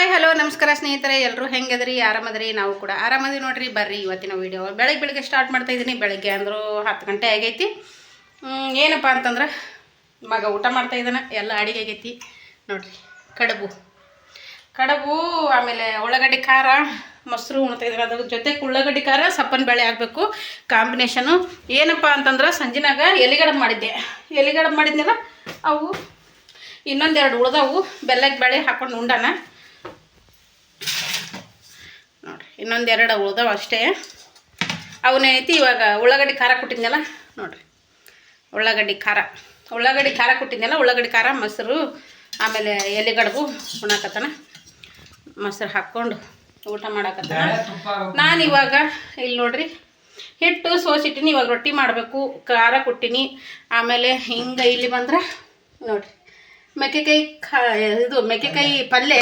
Hi hello ನಮಸ್ಕಾರ ಸ್ನೇಹಿತರೆ, ಎಲ್ಲರೂ ಹೆಂಗದ್ರಿ? ಆರಾಮದ್ರಿ? ನಾವು ಕೂಡ ಆರಾಮದಿ ನೋಡ್ರಿ. ಬರ್ರಿ ಇವತ್ತಿನ ವೀಡಿಯೋ ಬೆಳಗ್ಗೆ ಸ್ಟಾರ್ಟ್ ಮಾಡ್ತಾ ಇದ್ದೀನಿ. ಬೆಳಗ್ಗೆ ಅಂದರೂ 10 ಗಂಟೆ ಆಗೈತಿ. ಏನಪ್ಪ ಅಂತಂದ್ರೆ ಮಗ ಊಟ ಮಾಡ್ತಾ ಇದ್ದಾನೆ. ಎಲ್ಲ ಅಡಿಗೆ ಆಗೈತಿ ನೋಡ್ರಿ. ಕಡುಬು ಆಮೇಲೆ ಉಳ್ಳಾಗಡ್ಡಿ ಖಾರ ಮೊಸರು ಉಣ್ತಾ ಇದ್ದಾರೆ. ಅದ್ರ ಜೊತೆಗೆ ಉಳ್ಳಾಗಡ್ಡಿ ಖಾರ ಸಪ್ಪನ ಬೇಳೆ ಆಗಬೇಕು ಕಾಂಬಿನೇಷನು. ಏನಪ್ಪ ಅಂತಂದ್ರೆ ಸಂಜಿನಾಗ ಎಲೆಗಡಬು ಮಾಡಿದ್ನಲ್ಲ, ಅವು ಇನ್ನೊಂದೆರಡು ಉಳ್ದವು. ಬೆಲ್ಲಕ್ಕೆ ಬೇಳೆ ಹಾಕೊಂಡು ಉಂಡಾನ ನೋಡಿರಿ. ಇನ್ನೊಂದೆರಡು ಉಳ್ದವು ಅಷ್ಟೇ. ಅವನೈತಿ ಇವಾಗ ಉಳ್ಳಾಗಡ್ಡಿ ಖಾರ ಕೊಟ್ಟಿದ್ನಲ್ಲ ನೋಡಿರಿ. ಉಳ್ಳಾಗಡ್ಡಿ ಖಾರ ಕೊಟ್ಟಿದ್ನಲ್ಲ, ಉಳ್ಳಾಗಡ್ಡಿ ಖಾರ ಮೊಸರು ಆಮೇಲೆ ಎಲೆಗಡಬು ಉಣ್ಣಾಕತ್ತಾನ. ಮೊಸರು ಹಾಕ್ಕೊಂಡು ಊಟ ಮಾಡಾಕತ್ತಾನ. ನಾನು ಇವಾಗ ಇಲ್ಲಿ ನೋಡ್ರಿ ಹಿಟ್ಟು ಸೋಸಿಟ್ಟಿನಿ. ಇವಾಗ ರೊಟ್ಟಿ ಮಾಡಬೇಕು. ಖಾರ ಕೊಟ್ಟಿನಿ. ಆಮೇಲೆ ಹಿಂಗೆ ಇಲ್ಲಿ ಬಂದ್ರೆ ನೋಡಿರಿ ಮೆಕ್ಕೆಕಾಯಿ ಪಲ್ಯ.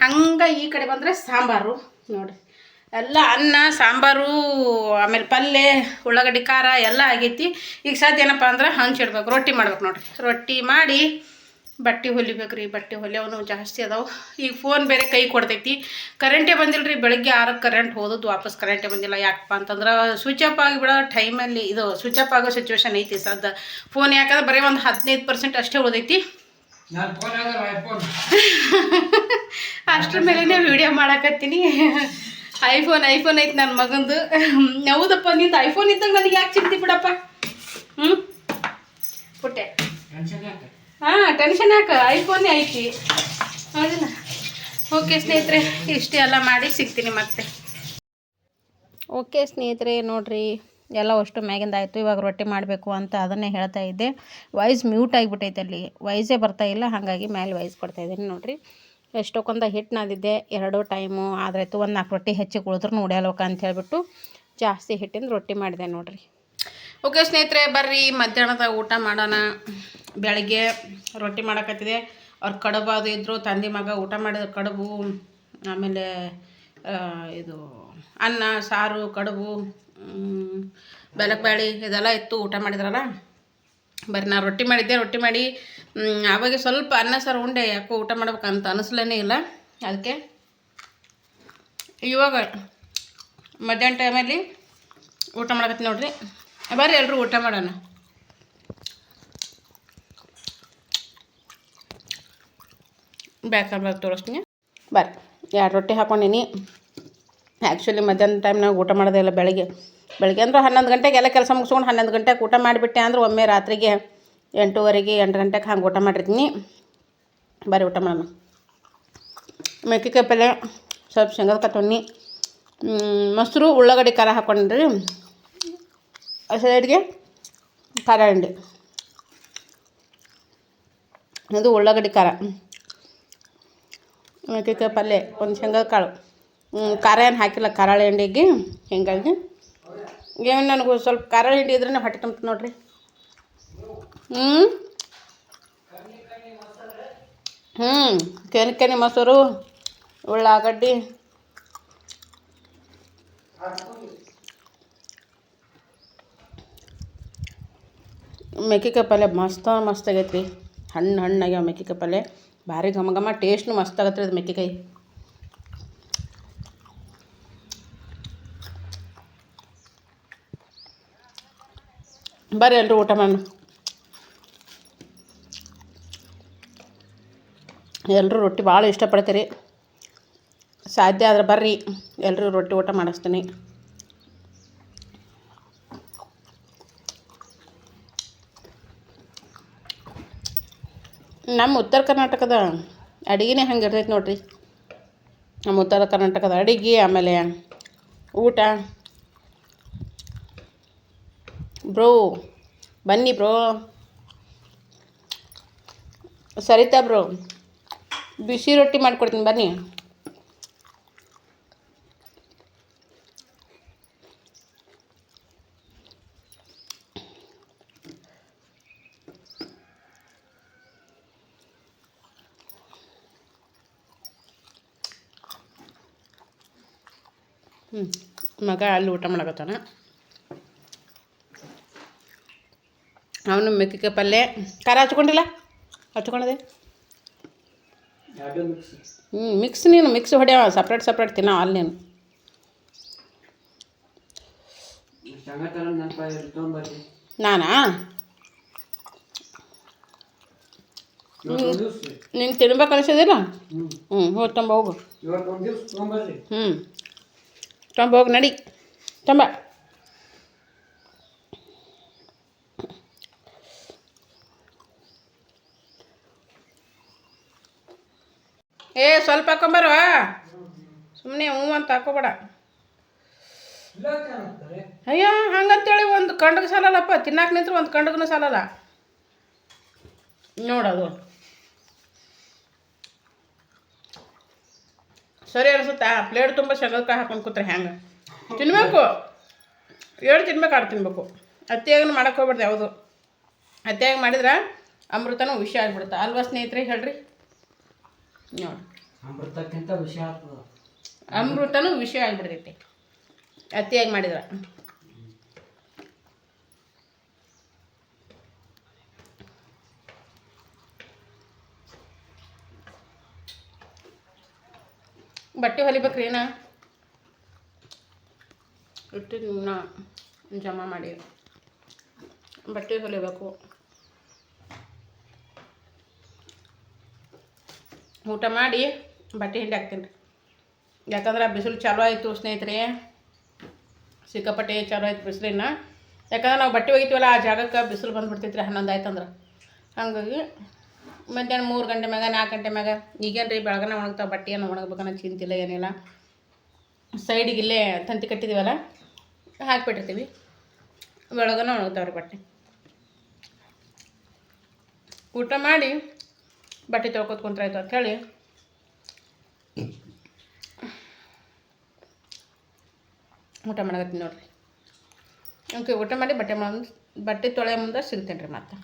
ಹಂಗೆ ಈ ಕಡೆ ಬಂದರೆ ಸಾಂಬಾರು ನೋಡಿರಿ. ಎಲ್ಲ ಅನ್ನ ಸಾಂಬಾರು ಆಮೇಲೆ ಪಲ್ಯ ಉಳ್ಳಾಗಡ್ಡಿ ಖಾರ ಎಲ್ಲ ಆಗೈತಿ. ಈಗ ಸದ್ಯ ಏನಪ್ಪ ಅಂದ್ರೆ ಹಂಚಿಡ್ಬೇಕು, ರೊಟ್ಟಿ ಮಾಡ್ಬೇಕು ನೋಡಿರಿ. ರೊಟ್ಟಿ ಮಾಡಿ ಬಟ್ಟೆ ಹೊಲಿಬೇಕು ರೀ. ಬಟ್ಟೆ ಹೊಲಿಯವನು ಜಾಸ್ತಿ ಅದಾವೆ. ಈಗ ಫೋನ್ ಬೇರೆ ಕೈ ಕೊಡ್ತೈತಿ. ಕರೆಂಟೇ ಬಂದಿಲ್ಲ ರೀ. ಬೆಳಗ್ಗೆ 6ಕ್ಕೆ ಕರೆಂಟ್ ಹೋದದ್ದು, ವಾಪಸ್ ಕರೆಂಟೇ ಬಂದಿಲ್ಲ. ಯಾಕಪ್ಪ ಅಂತಂದ್ರೆ ಸ್ವಿಚ್ ಆಫ್ ಆಗಿಬಿಡೋ ಟೈಮಲ್ಲಿ ಇದು ಸ್ವಿಚ್ ಆಫ್ ಆಗೋ ಸಿಚುವೇಶನ್ ಐತಿ ಸದ್ಯ. ಫೋನ್ ಯಾಕಂದ್ರೆ ಬರೀ ಒಂದು 15% ಅಷ್ಟೇ ಉಳಿದೈತಿ. ಅಷ್ಟ್ರ ಮೇಲೇ ವಿಡಿಯೋ ಮಾಡಾಕತ್ತೀನಿ. ಐಫೋನ್ ಐತಿ ನನ್ನ ಮಗಂದು. ಹೌದಪ್ಪ, ನಿಂದು ಐಫೋನ್ ಇದ್ದಾಗ ನನಗೆ ಯಾಕೆ ಚಿಂತೆ ಬಿಡಪ್ಪ. ಪುಟ್ಟೆ ಟೆನ್ಷನ್ ಯಾಕೆ? ಐಫೋನೇ ಐತಿ ಹೌದಿಲ್ಲ. ಓಕೆ ಸ್ನೇಹಿತರೆ, ಇಷ್ಟೇ ಎಲ್ಲ ಮಾಡಿ ಸಿಗ್ತೀನಿ ಮತ್ತೆ. ಓಕೆ ಸ್ನೇಹಿತರೆ ನೋಡಿರಿ, ಎಲ್ಲ ಅಷ್ಟು ಮ್ಯಾಗಿಂದ ಆಯಿತು. ಇವಾಗ ರೊಟ್ಟಿ ಮಾಡಬೇಕು ಅಂತ ಅದನ್ನೇ ಹೇಳ್ತಾ ಇದ್ದೆ. ವಾಯ್ಸ್ ಮ್ಯೂಟ್ ಆಗಿಬಿಟ್ಟೈತೆ, ಅಲ್ಲಿ ವಾಯ್ಸೇ ಬರ್ತಾಯಿಲ್ಲ. ಹಾಗಾಗಿ ಮೇಲೆ ವಾಯ್ಸ್ ಕೊಡ್ತಾಯಿದ್ದೀನಿ ನೋಡಿರಿ. ಎಷ್ಟೊಂದು ಹಿಟ್ಟು ನಾದಿದ್ದೆ 2 ಟೈಮು ಆದ್ರಾಯ್ತು. 1-4 ರೊಟ್ಟಿ ಹೆಚ್ಚಿಗೆ ಉಳಿದ್ರೂ ಉಡ್ಯಾಲೋಕ ಅಂತ ಹೇಳ್ಬಿಟ್ಟು ಜಾಸ್ತಿ ಹಿಟ್ಟಿಂದ ರೊಟ್ಟಿ ಮಾಡಿದೆ ನೋಡಿರಿ. ಓಕೆ ಸ್ನೇಹಿತರೆ, ಬರ್ರಿ ಮಧ್ಯಾಹ್ನದ ಊಟ ಮಾಡೋಣ. ಬೆಳಗ್ಗೆ ರೊಟ್ಟಿ ಮಾಡೋಕತ್ತಿದೆ. ಅವ್ರು ಕಡುಬು ಅದು ಇದ್ದರು. ತಂದೆ ಮಗ ಊಟ ಮಾಡಿದ ಕಡುಬು ಆಮೇಲೆ ಇದು ಅನ್ನ ಸಾರು ಕಡುಬು ಬೆಲ್ಲಕ್ಕೆ ಬೇಳೆ ಇದೆಲ್ಲ ಇತ್ತು. ಊಟ ಮಾಡಿದ್ರಲ್ಲ. ಬರ್ರಿ ನಾನು ರೊಟ್ಟಿ ಮಾಡಿದ್ದೆ. ರೊಟ್ಟಿ ಮಾಡಿ ಆವಾಗ ಸ್ವಲ್ಪ ಅನ್ನ ಸಾರು ಉಂಡೆ. ಯಾಕೋ ಊಟ ಮಾಡ್ಬೇಕಂತ ಅನಿಸ್ಲೇ ಇಲ್ಲ. ಅದಕ್ಕೆ ಇವಾಗ ಮಧ್ಯಾಹ್ನ ಟೈಮಲ್ಲಿ ಊಟ ಮಾಡಕತ್ತೀನಿ ನೋಡ್ರಿ. ಬರ್ರಿ ಎಲ್ಲರೂ ಊಟ ಮಾಡೋಣ. ಬ್ಯಾಕ್ ತೋರಿಸ್ತೀನಿ. ಬರ್ರಿ 2 ರೊಟ್ಟಿ ಹಾಕ್ಕೊಂಡಿನಿ. ಆ್ಯಕ್ಚುಲಿ ಮಧ್ಯಾಹ್ನ ಟೈಮ್ನಾಗ ಊಟ ಮಾಡೋದೇ ಇಲ್ಲ. ಬೆಳಗ್ಗೆ ಅಂದ್ರೆ 11 ಗಂಟೆಗೆ ಎಲ್ಲ ಕೆಲಸ ಮುಗಿಸ್ಕೊಂಡು 11 ಗಂಟೆಗೆ ಊಟ ಮಾಡಿಬಿಟ್ಟೆ ಅಂದ್ರೆ ಒಮ್ಮೆ ರಾತ್ರಿಗೆ 8:30 8 ಗಂಟೆಗೆ ಹಂಗೆ ಊಟ ಮಾಡಿರ್ತೀನಿ. ಬರ್ರಿ ಊಟ ಮಾಡೋಣ. ಮೆಕ್ಕೆಕಾಯಿ ಪಲ್ಯ, ಸ್ವಲ್ಪ ಶೇಂಗದ ಕಟ್ಟೊಣ್ಣಿ, ಮೊಸರು ಉಳ್ಳಾಗಡ್ಡಿ ಖಾರ ಹಾಕ್ಕೊಂಡ್ರಿ. ಸೈಡ್ಗೆ ಖಾರ ಹಿಂಡಿ, ಇದು ಉಳ್ಳಾಗಡ್ಡಿ ಖಾರ, ಮೆಕ್ಕೆಕಾಯಿ ಪಲ್ಯ, ಒಂದು ಶೇಂಗದ ಕಾಳು. ಖಾರ ಏನು ಹಾಕಿಲ್ಲ ಖಾರ ಹಿಂಡಿಗೆ. ಹೀಗಾಗಿ ಏನು ನನಗೂ ಸ್ವಲ್ಪ ಖಾರ ಹಿಂಡಿ ಇದ್ರೇ ಹೊಟ್ಟೆ ತುಂಬ ನೋಡ್ರಿ. ಕೆನೆ ಮೊಸರು ಉಳ್ಳಾಗಡ್ಡಿ ಮೆಕ್ಕೆಕಾಯಿ ಪಲ್ಯ ಮಸ್ತ್ ಆಗೈತೆ ರೀ. ಹಣ್ಣಾಗ್ಯಾವ ಮೆಕ್ಕೆಕಾಯಿ ಪಲ್ಯ. ಭಾರಿ ಘಮ ಟೇಸ್ಟ್ನು ಮಸ್ತ್ ಆಗತ್ತೆ ರೀ ಅದು ಮೆಕ್ಕೆಕಾಯಿ. ಬರ್ರಿ ಎಲ್ಲರೂ ಊಟ ಮಾಡೋಣ. ಎಲ್ಲರೂ ರೊಟ್ಟಿ ಭಾಳ ಇಷ್ಟಪಡ್ತೀರಿ. ಸಾಧ್ಯ ಆದ್ರೆ ಬರ್ರಿ ಎಲ್ಲರೂ ರೊಟ್ಟಿ ಊಟ ಮಾಡಿಸ್ತೀನಿ. ನಮ್ಮ ಉತ್ತರ ಕರ್ನಾಟಕದ ಅಡುಗೆನೇ ಹಂಗೆ ಇರ್ತೈತೆ ನೋಡಿರಿ. ನಮ್ಮ ಉತ್ತರ ಕರ್ನಾಟಕದ ಅಡುಗೆ ಆಮೇಲೆ ಊಟ. ಬ್ರೋ ಬನ್ನಿ ಬ್ರೋ. ಸರಿತಾ ಬ್ರೋ, ಬಿಸಿ ರೊಟ್ಟಿ ಮಾಡಿಕೊಡ್ತೀನಿ ಬನ್ನಿ. ಮಗ ಅಲ್ಲಿ ಊಟ ಮಾಡಕತ್ತಾನ. ಅವನು ಮೆಕ್ಕೆಕಾಯಿ ಪಲ್ಯ ಖಾರ ಹಚ್ಕೊಂಡಿಲ್ಲ, ಹಚ್ಕೊಂಡಿದೆ. ಮಿಕ್ಸ್ ನೀನು ಮಿಕ್ಸ್ ಹೊಡೆಯ ಸಪ್ರೇಟ್ ತಿನ್ನೋ ಅಲ್ಲಿ ನೀನು ನಾನಾ ನೀನು ತಿನ್ಬೇಕು ಅನಿಸೋದಿಲ್ಲ ಹೋಗಿ ತಂಬ ಹೋಗು ತಂಬ ಹೋಗಿ ನಡಿ ತಂಬ ಸ್ವಲ್ಪ ಹಾಕೊಂಬರುವ ಸುಮ್ಮನೆ ಹ್ಞೂ ಅಂತ ಹಾಕೋಬೇಡ ಅಯ್ಯೋ ಹಂಗಂತೇಳಿ ಒಂದು ಕಂಡಗೆ ಸಾಲಲ್ಲಪ್ಪ ತಿನ್ನಾಕ ನಿಂತ್ರೆ ಒಂದು ಕಂಡಗೂ ಸಾಲಲ್ಲ ನೋಡೋದು ಸರಿ ಅನಿಸುತ್ತಾ ಪ್ಲೇಟ್ ತುಂಬ ಶೇಂಗಾಕಾಯಿ ಹಾಕೊಂಡು ಕೂತ್ರೆ ಹೆಂಗೆ ತಿನ್ನಬೇಕು ತಿನ್ಬೇಕು ಆಡು ತಿನ್ಬೇಕು ಅತ್ತಿಯಾಗನು ಮಾಡಕ್ಕೆ ಹೋಗ್ಬಿಡ್ದು ಯಾವುದು ಅತ್ತಿಯಾಗಿ ಮಾಡಿದ್ರೆ ಅಮೃತನೂ ವಿಷಯ ಆಗಿಬಿಡುತ್ತೆ ಅಲ್ವಾ ಸ್ನೇಹಿತರೆ ಹೇಳ್ರಿ ನೋಡಿ ಅಮೃತಕ್ಕಿಂತ ವಿಷಯ ಆಗ್ತದೆ ಅಮೃತನೂ ವಿಷಯ ಆಗಿಬಿಡ್ತೈತಿ ಅತ್ತಿಯಾಗಿ ಮಾಡಿದ್ರೆ ಬಟ್ಟೆ ಹೊಲಿಬೇಕ್ರಿ ಏನ ಇಟ್ಟಿನ ಜಮಾ ಮಾಡಿ ಬಟ್ಟೆ ಹೊಲಿಬೇಕು ಊಟ ಮಾಡಿ ಬಟ್ಟೆ ಹಿಂಡಿ ಹಾಕ್ತೀನಿ ರೀ ಯಾಕಂದ್ರೆ ಬಿಸಿಲು ಚಾಲೂ ಆಯಿತು ಸ್ನೇಹಿತರೆ ಸಿಕ್ಕಾಪಟ್ಟೆ ಚಾಲೂ ಆಯ್ತು ಬಿಸಿಲಿನ ಯಾಕಂದ್ರೆ ನಾವು ಬಟ್ಟೆ ಒಗಿತೀವಲ್ಲ ಆ ಜಾಗಕ್ಕೆ ಬಿಸಿಲು ಬಂದುಬಿಡ್ತೈತೆ ರೀ 11 ಆಯ್ತಂದ್ರೆ ಹಾಗಾಗಿ ಮಧ್ಯಾಹ್ನ 3 ಗಂಟೆ ಮ್ಯಾಗ 4 ಗಂಟೆ ಮ್ಯಾಗ ಈಗೇನು ರೀ ಬೆಳಗನ ಒಣಗ್ತಾವೆ ಬಟ್ಟೆಯನ್ನು ಒಣಗ್ಬೇಕನ್ನೋ ಚಿಂತಿಲ್ಲ ಏನಿಲ್ಲ ಸೈಡಿಗೆ ಇಲ್ಲೇ ತಂತಿ ಕಟ್ಟಿದ್ದೀವಲ್ಲ ಹಾಕಿಬಿಟ್ಟಿರ್ತೀವಿ ಬೆಳಗನ ಒಣಗ್ತಾವೆ ರೀ ಬಟ್ಟೆ ಊಟ ಮಾಡಿ ಬಟ್ಟೆ ತೊಳ್ಕೊತ ಕುಂತ್ರಾಯ್ತು ಅಂಥೇಳಿ ಊಟ ಮಾಡಕತ್ತೀನಿ ನೋಡ್ರಿ ಓಕೆ ಊಟ ಮಾಡಿ ಬಟ್ಟೆ ತೊಳೆಯೋ ಮುಂದೆ ಸಿಗ್ತೇನೆ ರೀ ಮತ್ತೆ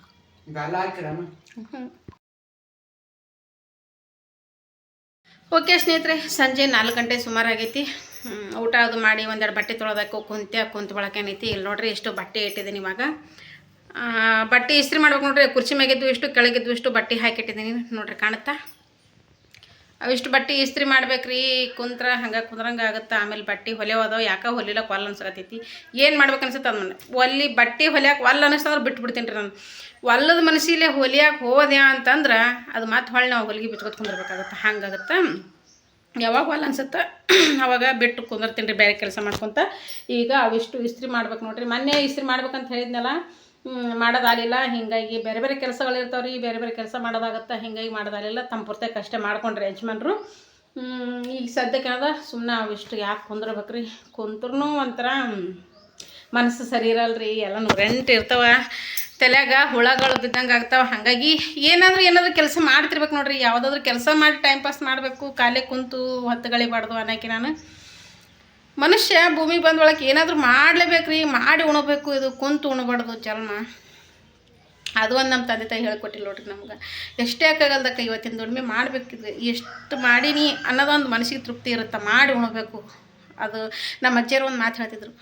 ಓಕೆ ಸ್ನೇಹಿತರೆ ಸಂಜೆ 4 ಗಂಟೆ ಸುಮಾರಾಗೈತಿ ಊಟ ಅದು ಮಾಡಿ ಒಂದೆರಡು ಬಟ್ಟೆ ತೊಳೆದಕ್ಕೆ ಕುಂತ ಬಳಕೇನೈತಿ ಇಲ್ಲಿ ನೋಡ್ರಿ ಎಷ್ಟು ಬಟ್ಟೆ ಇಟ್ಟಿದ್ದೀನಿ ಇವಾಗ ಬಟ್ಟೆ ಇಸ್ತ್ರಿ ಮಾಡ್ಬೇಕು ನೋಡ್ರಿ ಕುರ್ಚಿ ಮ್ಯಾಗಿದ್ದು ಇಷ್ಟು ಕೆಳಗಿದ್ದು ಇಷ್ಟು ಬಟ್ಟೆ ಹಾಕಿಟ್ಟಿದ್ದೀನಿ ನೋಡ್ರಿ ಕಾಣುತ್ತಾ ಅವಿಷ್ಟು ಬಟ್ಟೆ ಇಸ್ತ್ರಿ ಮಾಡ್ಬೇಕ್ರಿ ಹಂಗೆ ಕುಂದ್ರಂಗೆ ಆಗುತ್ತೆ ಆಮೇಲೆ ಬಟ್ಟೆ ಹೊಲಿಯೋದವ ಯಾಕೆ ಹೊಲಿಲಕ್ಕೆ ಒಲ್ಲ ಅನ್ಸಕತ್ತೈತಿ ಏನು ಮಾಡ್ಬೇಕು ಅನ್ಸುತ್ತೆ ಅದು ಬಟ್ಟೆ ಹೊಲಿಯೋಕೆ ಒಲ್ಲ ಅನಿಸ್ತಂದ್ರೆ ಬಿಟ್ಬಿಡ್ತೀನಿ ರೀ ನಾನು ಒಲ್ಲದ ಮನಸ್ಸಿಲೆ ಹೊಲಿಯೋಕೆ ಹೋದ್ಯಾ ಅಂತಂದ್ರೆ ಅದು ಮತ್ತೆ ಹೊಳ್ಳಿ ನಾವು ಹೊಲಿಗೆ ಬಿಚ್ಕೊತ ಕುಂದಿರ್ಬೇಕಾಗತ್ತೆ ಹಂಗಾಗುತ್ತೆ ಯಾವಾಗ ಒಲ್ಲ ಅನ್ಸುತ್ತೆ ಅವಾಗ ಬಿಟ್ಟು ಕುಂದಿರ್ತೀನಿ ರೀ ಬೇರೆ ಕೆಲಸ ಮಾಡ್ಕೊತ ಈಗ ಅವಿಷ್ಟು ಇಸ್ತ್ರಿ ಮಾಡ್ಬೇಕು ನೋಡ್ರಿ ಮೊನ್ನೆ ಇಸ್ತ್ರಿ ಮಾಡ್ಬೇಕಂತ ಹೇಳಿದ್ನಲ್ಲ ಮಾಡೋದಾಗಲಿಲ್ಲ ಹೀಗಾಗಿ ಬೇರೆ ಬೇರೆ ಕೆಲಸಗಳಿರ್ತಾವೆ ರೀ ಬೇರೆ ಬೇರೆ ಕೆಲಸ ಮಾಡೋದಾಗತ್ತೆ ಹೀಗಾಗಿ ಮಾಡೋದಾಗಲಿಲ್ಲ ತಮ್ಮ ಪುರ್ತಕ್ಕೆ ಅಷ್ಟೇ ಮಾಡ್ಕೊಂಡ್ರಿ ಯಜಮಾನ್ರು ಈಗ ಸದ್ಯಕ್ಕೆ ಏನದ ಸುಮ್ಮನೆ ಅವಿಷ್ಟು ಯಾಕೆ ಕುಂದ್ರಬೇಕ್ರಿ ಕುಂತ್ರೂ ಒಂಥರ ಮನಸ್ಸು ಸರಿ ಇರಲ್ರಿ ಎಲ್ಲ ರೆಂಟ್ ಇರ್ತಾವೆ ತಲೆಯಾಗ ಹುಳಗಳು ಬಿದ್ದಂಗೆ ಆಗ್ತಾವೆ ಹಾಗಾಗಿ ಏನಾದರೂ ಕೆಲಸ ಮಾಡ್ತಿರ್ಬೇಕು ನೋಡ್ರಿ ಯಾವುದಾದ್ರೂ ಕೆಲಸ ಮಾಡಿ ಟೈಮ್ ಪಾಸ್ ಮಾಡಬೇಕು ಕಾಲೇ ಕುಂತು ಹೊತ್ತುಗಳಿಬಾರ್ದು ಅನ್ನೋಕೆ ನಾನು ಮನುಷ್ಯ ಭೂಮಿಗೆ ಬಂದ ಒಳಗೆ ಏನಾದರೂ ಮಾಡಲೇಬೇಕು ರೀ ಮಾಡಿ ಉಣಬೇಕು ಇದು ಕುಂತು ಉಣಬಾರ್ದು ಜನ್ಮ ಅದು ಒಂದು ನಮ್ಮ ತಂದೆ ತಾಯಿ ಹೇಳ್ಕೊಟ್ಟಿಲ್ಲ ನೋಡ್ರಿ ನಮ್ಗೆ ಎಷ್ಟೇ ಆಕಾಗಲ್ದಕ್ಕ ಇವತ್ತಿನ ದುಡಿಮೆ ಮಾಡಬೇಕಿದ್ರೆ ಎಷ್ಟು ಮಾಡೀನಿ ಅನ್ನೋದೊಂದು ಮನಸ್ಸಿಗೆ ತೃಪ್ತಿ ಇರುತ್ತೆ ಮಾಡಿ ಉಣಬೇಕು ಅದು ನಮ್ಮ ಅಜ್ಜಿಯರು ಒಂದು ಮಾತು ಹೇಳ್ತಿದ್ರು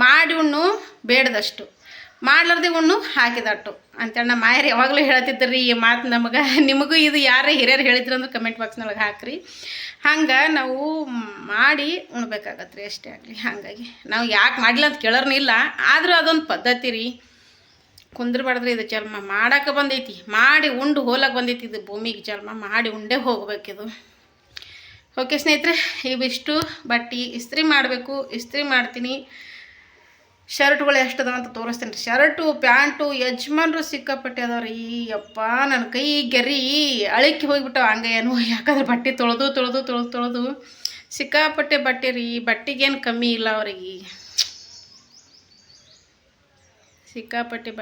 ಮಾಡಿ ಉಣ್ಣು ಬೇಡದಷ್ಟು ಮಾಡ್ಲಾರ್ದೆ ಉಣ್ಣು ಹಾಕಿದಟ್ಟು ಅಂತೇಳಿ ನಮ್ಮ ಮಾಯರು ಯಾವಾಗಲೂ ಹೇಳ್ತಿದ್ರಿ ಈ ಮಾತು ನಮಗೆ ನಿಮಗೂ ಇದು ಯಾರೇ ಹಿರಿಯರು ಹೇಳಿದ್ರು ಅಂದ್ರೆ ಕಮೆಂಟ್ ಬಾಕ್ಸ್ನೊಳಗೆ ಹಾಕ್ರಿ ಹಂಗೆ ನಾವು ಮಾಡಿ ಉಣ್ಬೇಕಾಗತ್ತೆ ರೀ ಅಷ್ಟೇ ಆಗಲಿ ಹಾಗಾಗಿ ನಾವು ಯಾಕೆ ಮಾಡಿಲ್ಲ ಅಂತ ಕೇಳೋರ್ನ ಇಲ್ಲ ಆದರೂ ಅದೊಂದು ಪದ್ಧತಿ ರೀ ಕುಂದ್ರಬಾರ್ದ್ರಿ ಇದು ಜನ್ಮ ಮಾಡೋಕೆ ಬಂದೈತಿ ಮಾಡಿ ಉಂಡು ಹೋಲಕ್ಕೆ ಬಂದೈತಿ ಇದು ಭೂಮಿಗೆ ಜನ್ಮ ಮಾಡಿ ಉಂಡೇ ಹೋಗ್ಬೇಕಿದು ಓಕೆ ಸ್ನೇಹಿತರೆ ಇವಿಷ್ಟು ಬಟ್ಟೆ ಇಸ್ತ್ರಿ ಮಾಡಬೇಕು ಇಸ್ತ್ರಿ ಮಾಡ್ತೀನಿ ಶರ್ಟ್ಗಳು ಎಷ್ಟು ಅದಾವ ಅಂತ ತೋರಿಸ್ತೀನಿ ರೀ ಶರ್ಟು ಪ್ಯಾಂಟು ಯಜಮಾನ್ರು ಸಿಕ್ಕಾಪಟ್ಟೆ ಅದಾವ್ರಿ ಯಪ್ಪ ನನ್ನ ಕೈ ಗೆರಿ ಅಳಿಕೆ ಹೋಗಿಬಿಟ್ಟವ ಹಂಗೆ ಏನು ಯಾಕಂದ್ರೆ ಬಟ್ಟೆ ತೊಳೆದು ಸಿಕ್ಕಾಪಟ್ಟೆ ಬಟ್ಟೆ ರೀ ಬಟ್ಟೆಗೇನು ಕಮ್ಮಿ ಇಲ್ಲ ಅವ್ರಿಗೆ ಸಿಕ್ಕಾಪಟ್ಟೆ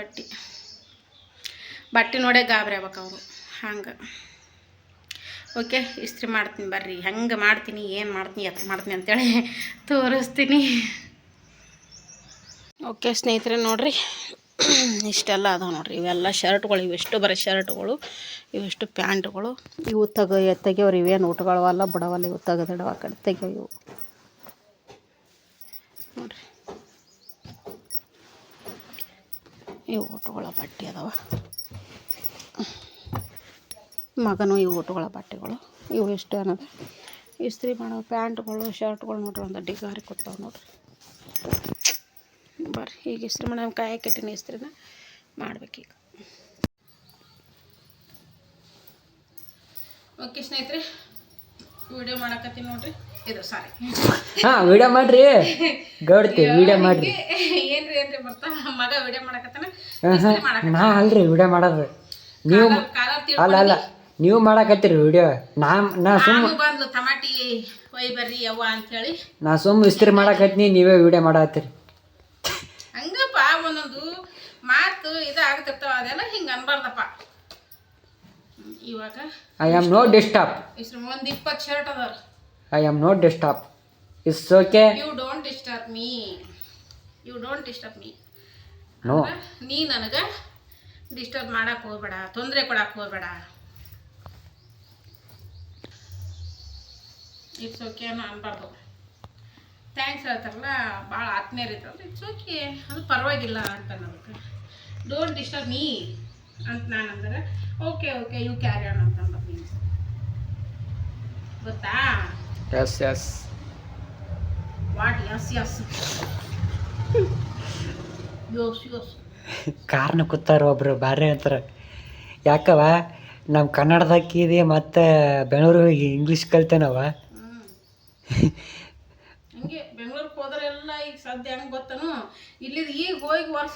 ಬಟ್ಟೆ ನೋಡೇ ಗಾಬರಿ ಆಗ್ಬೇಕು ಅವರು ಹಂಗೆ ಓಕೆ ಇಸ್ತ್ರಿ ಮಾಡ್ತೀನಿ ಬರ್ರಿ ಹೆಂಗೆ ಮಾಡ್ತೀನಿ ಏನು ಮಾಡ್ತೀನಿ ಎತ್ತ ಮಾಡ್ತೀನಿ ಅಂತೇಳಿ ತೋರಿಸ್ತೀನಿ ಓಕೆ ಸ್ನೇಹಿತರೆ ನೋಡಿರಿ ಇಷ್ಟೆಲ್ಲ ಅದಾವೆ ನೋಡಿರಿ ಇವೆಲ್ಲ ಶರ್ಟ್ಗಳು ಇವೆಷ್ಟು ಬರೀ ಶರ್ಟ್ಗಳು ಇವೆಷ್ಟು ಪ್ಯಾಂಟ್ಗಳು ಇವು ತೆಗಿಯೋರು ಇವೇನು ಊಟಗಳವಲ್ಲ ಬಿಡವಲ್ಲ ಇವು ತೆಗೆದಿಡವ ಆ ಕಡೆ ತೆಗಿಯೋ ಇವು ನೋಡಿರಿ ಇವು ಊಟಗಳ ಬಟ್ಟೆ ಅದಾವ ಮಗನೂ ಇವು ಉಟ್ಕೊಳ್ಳೋ ಬಟ್ಟೆಗಳು ಇವು ಇಷ್ಟು ಅನ್ನೋದು ಇಸ್ತ್ರಿ ಮಾಡೋ ಪ್ಯಾಂಟ್ಗಳು ಶರ್ಟ್ಗಳು ನೋಡ್ರಿ ಒಂದು ಡಿಗಾರಿ ಕೊಡ್ತಾವೆ ನೋಡ್ರಿ. ಬರ್ರಿ ಈಗ ಇಸ್ತ್ರಿ ಮಾಡೋ ಕಾಯಕ್ಕಿಟ್ಟಿನಿ, ಇಸ್ತ್ರಿನ ಮಾಡ್ಬೇಕೀಗ. ಓಕೆ ಸ್ನೇಹಿತರೆ, ವಿಡಿಯೋ ಮಾಡಕತ್ತೀನಿ ನೋಡ್ರಿ. ಇದು ಸಾರಿ ವಿಡಿಯೋ ಮಾಡ್ರಿ ಗೌಡ್ತಿ, ವಿಡಿಯೋ ಮಾಡ್ರಿ. ಏನ್ರಿ ಬರ್ತಾ ಮಗ ವಿಡಿಯೋ ಮಾಡಕತ್ತಾನ. ನಾ ಅಲ್ರಿ ವಿಡಿಯೋ ಮಾಡೋದು, ನೀವು ಅಲ್ಲ ನೀವು ಮಾಡಕತ್ತೀರಿ ವಿಡಿಯೋ. ನಾ ಸುಮ್ಮ ಬಂದ್ಲು ಟಮಾಟಿ ಒಯ್ ಬರ್ರಿ ಯವ್ವ ಅಂತೇಳಿ ನಾ ಸುಮ್ಮ ಇಸ್ತ್ರಿ ಮಾಡಕತ್ನಿ, ನೀವೇ ವಿಡಿಯೋ ಮಾಡತ್ತೀರಿ. ಹಂಗಪ್ಪ ಒಂದೊಂದು ಮಾತು ಇದಾಗ್ತಿರ್ತಾವ, ಅದೆಲ್ಲ ಹಿಂಗೆ ಅನ್ಬಾರ್ದಪ್ಪ. ಇವಾಗ ಐ ಆಮ್ ನೋ ಡಿಸ್ಟರ್ಬ್. ಇಷ್ಟು ಒಂದು 20 ಶರ್ಟ್ ಅದಾರ. I am no disturb. It's okay. You don't disturb me, you don't disturb me. No, ನೀ ನನಗೆ ಡಿಸ್ಟರ್ಬ್ ಮಾಡಕ್ಕೆ ಹೋಗ್ಬೇಡ, ತೊಂದರೆ ಕೊಡಕ್ಕೆ ಹೋಗ್ಬೇಡ. ಇಟ್ಸ್ ಓಕೆ ಅನ್ನೋ ಅನ್ಬಾರ್ದು. ಥ್ಯಾಂಕ್ಸ್ ಹೇಳ್ತಾರಲ್ಲ, ಭಾಳ ಆತ್ಮೀಯರು ಇರ್ತಾರಲ್ಲ, ಇಟ್ಸ್ ಓಕೆ ಅದು ಪರವಾಗಿಲ್ಲ ಅಂತ ಅನ್ನೋದಕ್ಕೆ. ಡೋಂಟ್ ಡಿಸ್ಟರ್ಬ್ ಮೀ ಅಂತ ನಾನು ಅಂದ್ರೆ okay okay you carry on ಅಂತ ಅಂತೀನಿ. ಗೊತ್ತಾ? Yes yes. What yes yes? ಯೋಸ್ ಯೋಸ್. ಕಾರ್ನ ಕೂತಾರ ಒಬ್ರು ಭಾರಿ ಅಂತಾರೆ. ಯಾಕವ ನಮ್ಮ ಕನ್ನಡದಾಕಿದೆ ಮತ್ತು ಬೆಂಗಳೂರಿಗೆ ಇಂಗ್ಲೀಷ್ ಕಲ್ತೇನವ. ಹಂಗೆ ಬೆಂಗಳೂರಿಗೆ ಹೋದ್ರೆಲ್ಲ ಈಗ ಸದ್ಯ ಹೆಂಗೆ ಗೊತ್ತನು, ಇಲ್ಲಿ ಈಗ ಹೋಗಿ ವರ್ಷ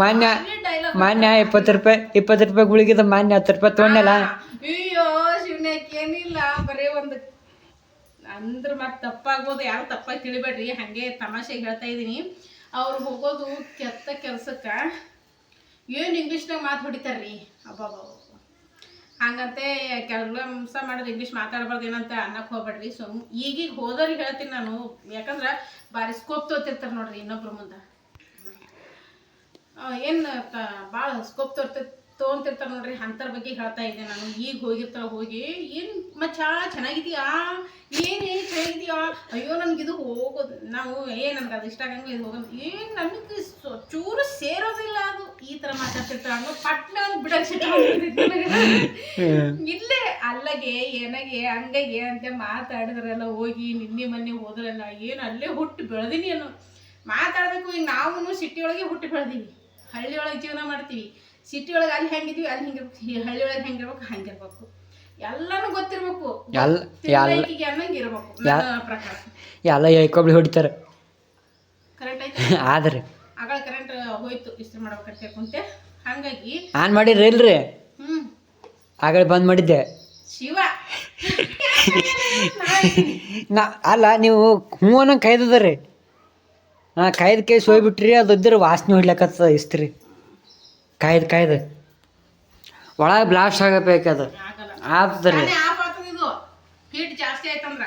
ಮಾನ್ಯ 20 ರೂಪಾಯಿ ಗುಳಿಗಿದ ಮಾನ್ಯ 10 ರೂಪಾಯಿ ತೊಗೊಂಡಲ್ಲ. ಅಯ್ಯೋ ಶಿವನ್ಯಾಕ ಏನಿಲ್ಲ, ಬರೀ ಒಂದು ಅಂದ್ರೆ ಮತ್ತೆ ತಪ್ಪಾಗ್ಬೋದು, ಯಾರು ತಪ್ಪಾಗಿ ತಿಳಿಬೇಡ್ರಿ, ಹಾಗೆ ತಮಾಷೆಗೆ ಹೇಳ್ತಾ ಇದ್ದೀನಿ. ಅವ್ರು ಹೋಗೋದು ಕೆಟ್ಟ ಕೆಲ್ಸಕ್ಕೆ ಏನು ಇಂಗ್ಲೀಷ್ನಾಗ ಮಾತು ಹೊಡಿತಾರ್ರಿ. ಅಬ್ಬಾಬ ಹಂಗಂತೆ ಕೆಲಸ ಮಾಡೋದು ಇಂಗ್ಲೀಷ್ ಮಾತಾಡ್ಬಾರ್ದು ಏನಂತ ಅನ್ನಕ್ಕೆ ಹೋಗ್ಬೇಡ್ರಿ. ಈಗೀಗ ಹೋದವ್ರಿಗೆ ಹೇಳ್ತೀನಿ ನಾನು, ಯಾಕಂದ್ರೆ ಭಾರಿ ಸ್ಕೋಪ್ ತೋತಿರ್ತಾರೆ ನೋಡ್ರಿ ಇನ್ನೊಬ್ರ ಮುಂದೆ. ಏನು ಭಾಳ ಸ್ಕೋಪ್ ತೊಗೊಂತಿರ್ತಾರೆ ನೋಡ್ರಿ, ಅಂಥರ ಬಗ್ಗೆ ಹೇಳ್ತಾ ಇದ್ದೆ ನಾನು. ಈಗ ಹೋಗಿರ್ತಾರ, ಹೋಗಿ ಏನು ಮಚ್ಚ ಚೆನ್ನಾಗಿದೆಯಾ, ಏನೇ ಚೆನ್ನಾಗಿದೆಯಾ, ಅಯ್ಯೋ ನನಗಿದು ಹೋಗೋದು ನಾವು ನನಗೆ ಅದು ಇಷ್ಟ ಆಗಂಗಿಲ್ಲ, ಇದು ಹೋಗೋದು ಏನು ನನಗೆ ಚೂರು ಸೇರೋದಿಲ್ಲ ಅದು, ಈ ಥರ ಮಾತಾಡ್ತಿರ್ತಾರೆ. ಹಂಗ ಪಟ್ನ ಬಿಡಕ್ಕೆ ಇಲ್ಲೇ ಅಲ್ಲಗೆ ಏನಾಗೆ ಹಂಗಾಗಿ ಅಂತ ಮಾತಾಡಿದ್ರೆಲ್ಲ ಹೋಗಿ ನಿನ್ನೆ ಮೊನ್ನೆ ಹೋದ್ರಲ್ಲ, ಏನು ಅಲ್ಲೇ ಹುಟ್ಟು ಬೆಳೆದೀನಿ ಅನ್ನೋ ಮಾತಾಡಬೇಕು. ಈಗ ನಾವು ಸಿಟಿ ಒಳಗೆ ಹುಟ್ಟು ಬೆಳೆದೀವಿ, ಹಳ್ಳಿ ಒಳಗೆ ಜೀವನ ಮಾಡ್ತೀವಿ. ಸಿಟಿ ಒಳಗೆ ಅಲ್ಲಿ ಹೆಂಗಿದ್ವಿ ಅಲ್ಲಿ ಹಿಂಗಿರ್ಬೇಕು, ಹಳ್ಳಿ ಒಳಗೆ ಹೆಂಗಿರ್ಬೇಕು ಹಂಗಿರ್ಬೇಕು, ಎಲ್ಲಾನು ಗೊತ್ತಿರ್ಬೇಕು, ಅನ್ನಂಗೆ ಇರ್ಬೇಕು ನನ್ನ ಪ್ರಕಾರ. ಎಲ್ಲ ಹೇಳ್ಕೊಬ್ಳಿ ಹೊಡಿತಾರೆ. ಕರೆಂಟ್ ಐತಿ ಆದ್ರೆ ಆಗಳ ಕರೆಂಟ್ ಹೋಯ್ತು, ಇಸ್ತ್ರಿ ಮಾಡ್ಬೇಕಂತ ಕುಂತೆ, ಹಂಗಾಗಿ ಆನ್ ಮಾಡಿದ್ರಿ ಇಲ್ರಿ? ಆಗಳ ಬಂದ್ ಮಾಡಿದ್ದೆ. ಶಿವ ಅಲ್ಲ ನೀವು ಹ್ಞೂ ಅನ್ನೋ ಕಾಯ್ದದ್ರಿ, ಕಾಯ್ದ ಕೈ ಸೋಯ್ಬಿಟ್ರಿ, ಅದು ಇದ್ರೆ ವಾಸನೆ ಹೊಡ್ಲಕ್ಕತ್ತದ ಇಸ್ತ್ರಿ. ಕಾಯ್ದು ಒಳಗೆ ಬ್ಲಾಸ್ಟ್ ಆಗಬೇಕದು ಆಗ್ತದ್ರಿ. ಇದು ಹೀಟ್ ಜಾಸ್ತಿ ಆಯ್ತಂದ್ರ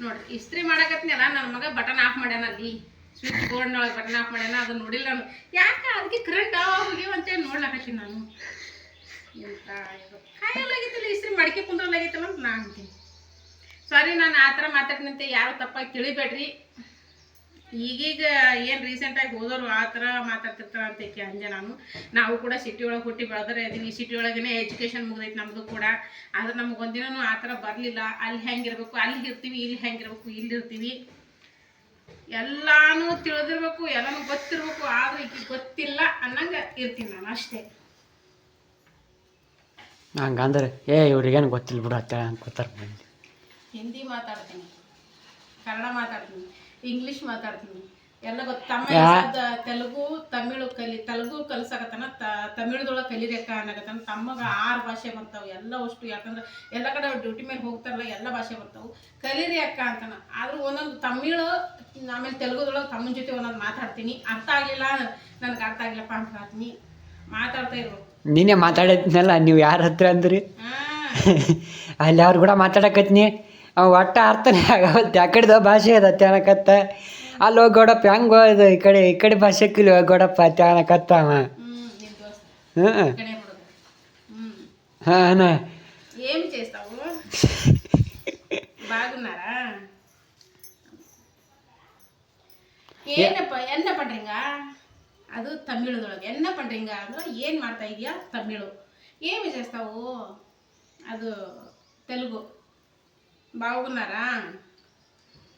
ನೋಡ್ರಿ, ಇಸ್ತ್ರಿ ಮಾಡಕತ್ನಲ್ಲ, ನನ್ನ ಮಗ ಬಟನ್ ಆಫ್ ಮಾಡ್ಯಾನ, ಅಲ್ಲಿ ಸ್ವಿಚ್ ಬೋರ್ಡ್ನೊಳಗೆ ಬಟನ್ ಆಫ್ ಮಾಡ್ಯಾನ, ಅದು ನೋಡಿಲ್ಲ ನಾನು. ಯಾಕೆ ಅದಕ್ಕೆ ಕರೆಂಟ್ ಹೋಗ್ಯವಂತೇಳಿ ನೋಡ್ಲಾಕತ್ತೀನಿ ನಾನು. ಎಂತ ಇದು ಕಾಯಲ್ಲಾಗಿತ್ತಲ್ಲ, ಇಸ್ತ್ರಿ ಮಡಿಕೆ ಕುಂದ್ರಲ್ಲಾಗಿತ್ತಲ್ಲ ಅಂತ ನಾ ಅಂತೀನಿ. ಸಾರಿ, ನಾನು ಆ ಥರ ಮಾತಾಡಿನಂತೆ ಯಾರು ತಪ್ಪಾಗಿ ತಿಳಿಬೇಡ್ರಿ. ಈಗೀಗ ಏನು ರೀಸೆಂಟಾಗಿ ಹೋದವರು ಆ ಥರ ಮಾತಾಡ್ತಿರ್ತಾರೆ ಅಂತ ಅಂದೆ ನಾನು. ನಾವು ಕೂಡ ಸಿಟಿ ಒಳಗೆ ಹುಟ್ಟಿ ಬೆಳೆದ್ರೆ ಇದೀವಿ, ಸಿಟಿ ಒಳಗೇ ಎಜುಕೇಷನ್ ಮುಗ್ದೈತಿ ನಮ್ಮದು ಕೂಡ. ಆದ್ರೆ ನಮ್ಗೆ ಒಂದಿನೂ ಆ ಥರ ಬರಲಿಲ್ಲ. ಅಲ್ಲಿ ಹೆಂಗಿರ್ಬೇಕು ಅಲ್ಲಿ ಇರ್ತೀವಿ, ಇಲ್ಲಿ ಹೆಂಗಿರ್ಬೇಕು ಇಲ್ಲಿ ಇರ್ತೀವಿ, ಎಲ್ಲಾನು ತಿಳಿದಿರ್ಬೇಕು, ಎಲ್ಲಾನು ಗೊತ್ತಿರ್ಬೇಕು. ಆದ್ರೆ ಈಗ ಗೊತ್ತಿಲ್ಲ ಅನ್ನಂಗೆ ಇರ್ತೀನಿ ನಾನು ಅಷ್ಟೇ. ಹಂಗಂದ್ರೆ ಇವ್ರಿಗೇನು ಗೊತ್ತಿಲ್ಲ ಬಿಡು ಅಂತ ಅನ್ಕೋತಾರೆ. ಹಿಂದಿ ಮಾತಾಡ್ತೀನಿ, ಕನ್ನಡ ಮಾತಾಡ್ತೀನಿ, ಇಂಗ್ಲೀಷ್ ಮಾತಾಡ್ತೀನಿ, ಎಲ್ಲ ಗೊತ್ತು. ತೆಲುಗು ತೆಲುಗು ಕಲಿಸಕತ್ತಾನ, ತಮಿಳ್ದೊಳಗೆ ಕಲಿಬೇಕ ಅನ್ನಕತ್ತಾನ. ತಮ್ಮಗ 6 ಭಾಷೆ ಬರ್ತಾವೆ ಎಲ್ಲ ಅಷ್ಟು. ಯಾಕಂದ್ರೆ ಎಲ್ಲ ಕಡೆ ಡ್ಯೂಟಿ ಮೇಲೆ ಹೋಗ್ತಾರಲ್ಲ, ಎಲ್ಲ ಭಾಷೆ ಬರ್ತಾವೆ, ಕಲೀರಿ ಅಕ್ಕ ಅಂತಾನ. ಆದ್ರೂ ಒಂದೊಂದು ತಮಿಳು, ಆಮೇಲೆ ತೆಲುಗುದೊಳಗೆ ತಮ್ಮನ ಜೊತೆ ಒಂದೊಂದು ಮಾತಾಡ್ತೀನಿ. ಅರ್ಥ ಆಗಲಿಲ್ಲ, ನನಗೆ ಅರ್ಥ ಆಗಿಲ್ಲಪ್ಪ ಅಂತ ಹೇಳ್ತೀನಿ, ಮಾತಾಡ್ತಾ ಇರ್ಬೇಕು. ನೀನೇ ಮಾತಾಡತ್ನಲ್ಲ, ನೀವು ಯಾರ ಹತ್ರ ಅಂದ್ರಿ? ಅಲ್ಲಿ ಅವ್ರು ಕೂಡ ಮಾತಾಡಕತ್ನಿ, ಒಟ್ಟ ಅರ್ಥನೇ ಆಗವಲ್ತು. ಆ ಕಡೆದ ಭಾಷೆ ಅದ ಅನ್ನಕತ್ತ. ಅಲ್ಲಿ ಹೋಗೋಡಪ್ಪ ಹೆಂಗೆ ಇದು ಈ ಕಡೆ ಭಾಷೆ ಕಿಲಿ ಹೋಗೋಡಪ್ಪ ಅನ್ನಕತ್ತ ಅವ. ಹಾಂ ఏం చేస్తావు బాగున్నారా என்ன பண்றீங்க ಅದು ತಮಿಳದೊಳಗೆ ಎನ್ನ ಪಂಡ್ರಿಂಗ ಅಂದ್ರೆ ಏನು ಮಾಡ್ತಾ ಇದೆಯಾ ತಮಿಳು ఏమి చేస్తావు ಅದು ತೆಲುಗು ಬಾವುಗುನ್ನಾರಾ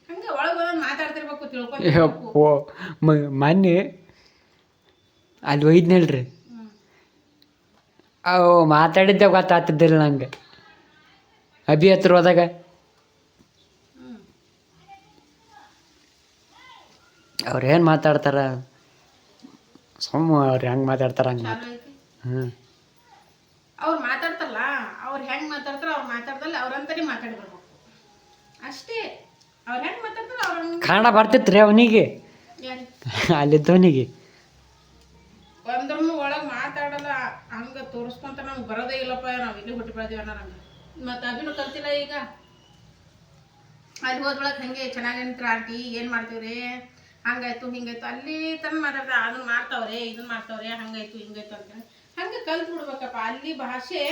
ಹಂಗೆ ಒಳಗೆ ಬಂದು ಮಾತಾಡ್ತಿರ್ಬೇಕು ತಿಳ್ಕೊಂಡು ಮೊನ್ನೆ ಅಲ್ಲಿ ಒಯ್ದ್ನಲ್ರಿ ಅವು ಮಾತಾಡಿದ್ದೆ ಗೊತ್ತಾಗ್ತಿದ್ದಿಲ್ಲ ನಂಗೆ ಅಭಿ ಹತ್ರ ಹೋದಾಗ ಅವ್ರು ಏನು ಮಾತಾಡ್ತಾರ ಅವ್ರು ಹೆಂಗೆ ಮಾತಾಡ್ತಾರ ಹಂಗೆ ಅವ್ರು ಮಾತಾಡ್ತಾರಲ್ಲ ಅವ್ರು ಹೆಂಗೆ ಮಾತಾಡ್ತಾರ ಅವ್ರು ಮಾತಾಡ್ದಲ್ಲ ಅವ್ರಂತಾನೆ ಮಾತಾಡ್ಬೇಕು ಅಷ್ಟೇ ಅವ್ರು ಹೆಂಗೆ ಮಾತಾಡ್ತಾರ ಅವ್ರ ಕನ್ನಡ ಬರ್ತಿತ್ತು ರೀ ಅವನಿಗೆ ಅಲ್ಲಿದ್ದವನಿಗೆ ಒಂದ್ರೂ ಒಳಗೆ ಮಾತಾಡಲ್ಲ ಹಂಗೆ ತೋರಿಸ್ಕೊಂತ ನಮ್ಗೆ ಬರೋದೇ ಇಲ್ಲಪ್ಪ ನಾವು ಇಲ್ಲಿ ಹುಟ್ಟಿ ಬೆಳೆದೀವಿ ಅನ್ನೋ ನಮ್ಗೆ ಮತ್ತು ಅಭಿನೂ ಕಲ್ತಿಲ್ಲ ಈಗ ಅಲ್ಲಿ ಹೋದ್ರೊಳಗೆ ಹಂಗೆ ಚೆನ್ನಾಗಿ ನಿಂತ್ರ ಆಂಟಿ ಏನು ಮಾಡ್ತೀವ್ರಿ ಹಂಗಾಯ್ತು ಹಿಂಗಾಯ್ತು ಅಲ್ಲಿ ತಂದು ಮಾತಾಡ್ತಾರೆ ಅದನ್ನ ಮಾಡ್ತಾವ್ರೆ ಇದನ್ನ ಮಾಡ್ತಾವ್ರೆ ಹಂಗಾಯ್ತು ಹಿಂಗಾಯ್ತು ಅಂತೇಳಿ ಹಂಗೆ ಕಲ್ತು ಬಿಡ್ಬೇಕಪ್ಪ ಅಲ್ಲಿ ಭಾಷೆ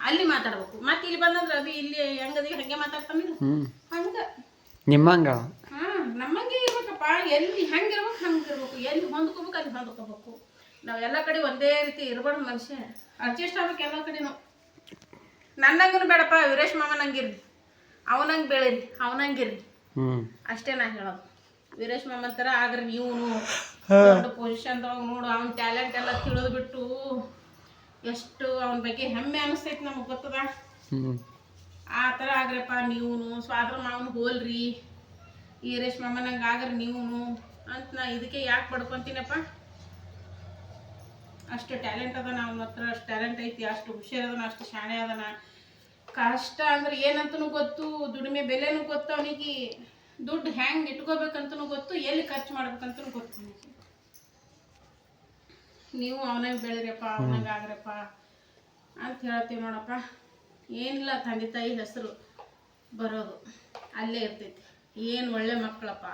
ಅಲ್ಲಿ ಮಾತಾಡ್ಬೇಕು ಮತ್ತೆ ಇಲ್ಲಿ ಬಂದಂದ್ರೆ ಅಭಿ ಇಲ್ಲಿ ಹೆಂಗದಿ ಹಂಗೆ ಮಾತಾಡ್ತಾನಿಲ್ಲ ಹಂಗೆ ನಿಮ್ಮಂಗ ನಮ್ಮಂಗೆ ಇರ್ಬೇಕಪ್ಪ ಎಲ್ಲಿ ಹೆಂಗಿರ್ಬೇಕು ಹಂಗಿರ್ಬೇಕು ಎಲ್ಲಿ ಹೊಂದ್ಕೋಬೇಕು ಅಲ್ಲಿ ಹೊಂದ್ಕೋಬೇಕು ನಾವು ಎಲ್ಲ ಕಡೆ ಒಂದೇ ರೀತಿ ಇರಬಾರ್ದು ಮನುಷ್ಯ ಅಡ್ಜಸ್ಟ್ ಆಗ್ಬೇಕು ಎಲ್ಲ ಕಡೆನೂ ನನ್ನಂಗೂ ಬೇಡಪ್ಪ ವೀರೇಶ್ ಮಾಮನಂಗಿರ್ರಿ ಅವನಂಗೆ ಬೆಳೀರಿ ಅವನಂಗಿರ್ರಿ ಅಷ್ಟೇ ನಾ ಹೇಳೋದು ವೀರೇಶ್ ಮಾಮನ್ ಥರ ಆಗ್ರಿ ನೀವು ದೊಡ್ಡ ಪೊಸಿಷನ್ದೊಳಗೆ ನೋಡು ಅವ್ನ ಟ್ಯಾಲೆಂಟ್ ಎಲ್ಲ ತಿಳಿದು ಬಿಟ್ಟು ಎಷ್ಟು ಅವನ ಬಗ್ಗೆ ಹೆಮ್ಮೆ ಅನಿಸ್ತೈತಿ ನಮಗೆ ಗೊತ್ತದ ಆ ಥರ ಆಗ್ರಪ್ಪ ನೀವು ಸ್ವಾದ್ರ ಮಾವನ ಹೋಲ್ರಿ ವೀರೇಶ್ ಮಾಮನಂಗೆ ಆಗ್ರಿ ನೀವು ಅಂತ ನಾ ಇದಕ್ಕೆ ಯಾಕೆ ಪಡ್ಕೊತೀನಪ್ಪ ಅಷ್ಟು ಟ್ಯಾಲೆಂಟ್ ಅದನ ಅವನ ಹತ್ರ ಅಷ್ಟು ಟ್ಯಾಲೆಂಟ್ ಐತಿ ಅಷ್ಟು ಹುಷಾರ್ ಅದನ ಅಷ್ಟು ಶಾಣೆ ಅದನ ಕಷ್ಟ ಅಂದ್ರೆ ಏನಂತನೂ ಗೊತ್ತು ದುಡಿಮೆ ಬೆಲೆನೂ ಗೊತ್ತು ಅವನಿಗೆ ದುಡ್ಡು ಹೆಂಗೆ ಇಟ್ಕೋಬೇಕಂತನೂ ಗೊತ್ತು ಎಲ್ಲಿ ಖರ್ಚು ಮಾಡ್ಬೇಕಂತನೂ ಗೊತ್ತು ಅವನಿಗೆ ನೀವು ಅವನಾಗ ಬೆಳೀರಪ್ಪ ಅವನಾಗ ಆಗ್ರಪ್ಪ ಅಂತ ಹೇಳ್ತೀವಿ ನೋಡಪ್ಪ ಏನಿಲ್ಲ ತಂದೆ ತಾಯಿ ಹೆಸರು ಬರೋದು ಅಲ್ಲೇ ಇರ್ತೈತಿ ಏನು ಒಳ್ಳೆ ಮಕ್ಕಳಪ್ಪ